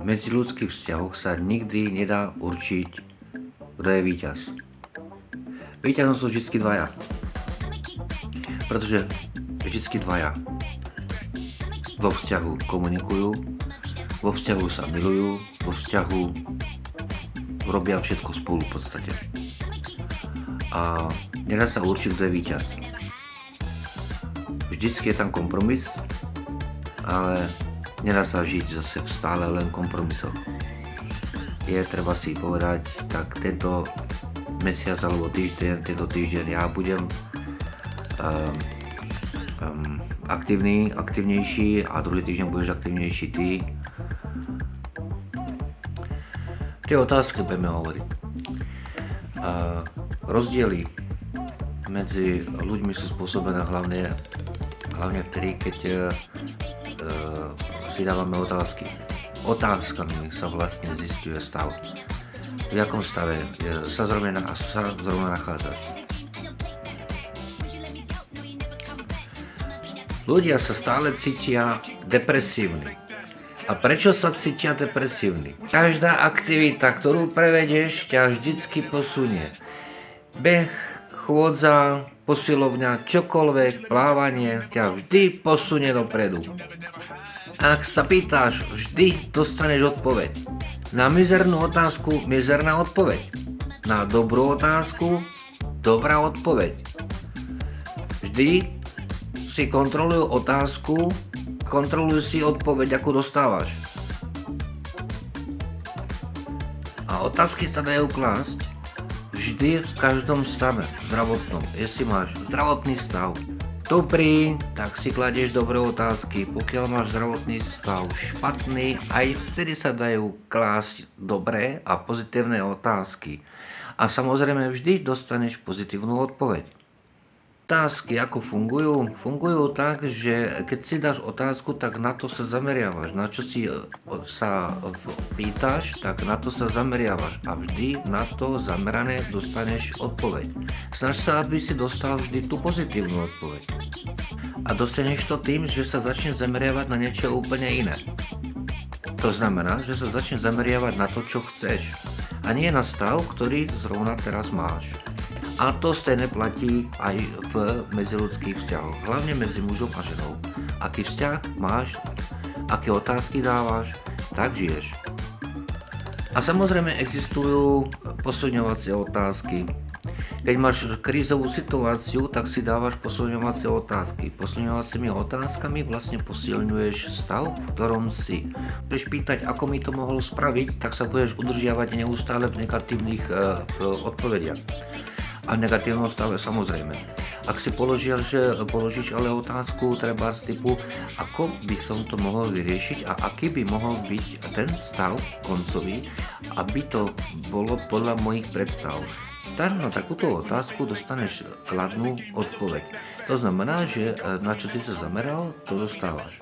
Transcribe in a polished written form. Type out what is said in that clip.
medziľudských vzťahoch sa nikdy nedá určiť, kto je víťaz. Víťazom sú vždycky dvaja. Pretože vždycky dvaja vo vzťahu komunikujú, vo vzťahu sa milujú, vo vzťahu robia všetko spolu v podstate. A nedá sa určiť, kto je víťaz. Vždycky je tam kompromis, ale nedá sa žiť zase stále len kompromisoch. Je treba si povedať, tak tento mesiac alebo týždeň, tento týždeň ja budem aktivnejší a druhý týždeň budeš aktivnejší ty. Tie otázky budeme hovoriť. Rozdiely medzi ľuďmi sú spôsobené hlavne vtedy, keď si dávame otázky. Otázkami sa vlastne zisťuje stav. V jakom stave sa zrovna nachádzaš. Ľudia sa stále cítia depresívni. A prečo sa cítia depresívni? Každá aktivita, ktorú prevedeš, ťa vždycky posunie. Beh, chôdza, posilovňa, čokoľvek, plávanie ťa vždy posunie dopredu. Ak sa pýtaš, vždy dostaneš odpoveď. Na mizernú otázku mizerná odpoveď. Na dobrú otázku dobrá odpoveď. Vždy si kontrolujú otázku, kontroluj si odpoveď, akú dostávaš. A otázky sa dajú klásť vždy v každom stave zdravotnom. Jestli máš zdravotný stav dobrý, tak si kladieš dobré otázky. Pokiaľ máš zdravotný stav špatný, aj vtedy sa dajú klásť dobré a pozitívne otázky. A samozrejme vždy dostaneš pozitívnu odpoveď. Otázky ako fungujú? Fungujú tak, že keď si dáš otázku, tak na to sa zameriavaš. Na čo si sa pýtaš, tak na to sa zameriavaš. A vždy na to zamerané dostaneš odpoveď. Snaž sa, aby si dostal vždy tú pozitívnu odpoveď. A dostaneš to tým, že sa začneš zameriavať na niečo úplne iné. To znamená, že sa začneš zameriavať na to, čo chceš. A nie na stav, ktorý zrovna teraz máš. A to stejné platí aj v medziľudských vzťahoch, hlavne medzi mužom a ženou. Aký vzťah máš, aké otázky dávaš, tak žiješ. A samozrejme existujú posilňovacie otázky. Keď máš krízovú situáciu, tak si dávaš posilňovacie otázky. Posilňovacími otázkami vlastne posilňuješ stav, v ktorom si. Budeš pýtať, ako mi to mohol spraviť, tak sa budeš udržiavať neustále v negatívnych odpovediach. A v negatívnom stave samozrejme. Ak si položíš ale otázku treba z typu, ako by som to mohol vyriešiť a aký by mohol byť ten stav koncový, aby to bolo podľa mojich predstav. Tak na takúto otázku dostaneš kladnú odpoveď. To znamená, že na čo si sa zameral, to dostávaš.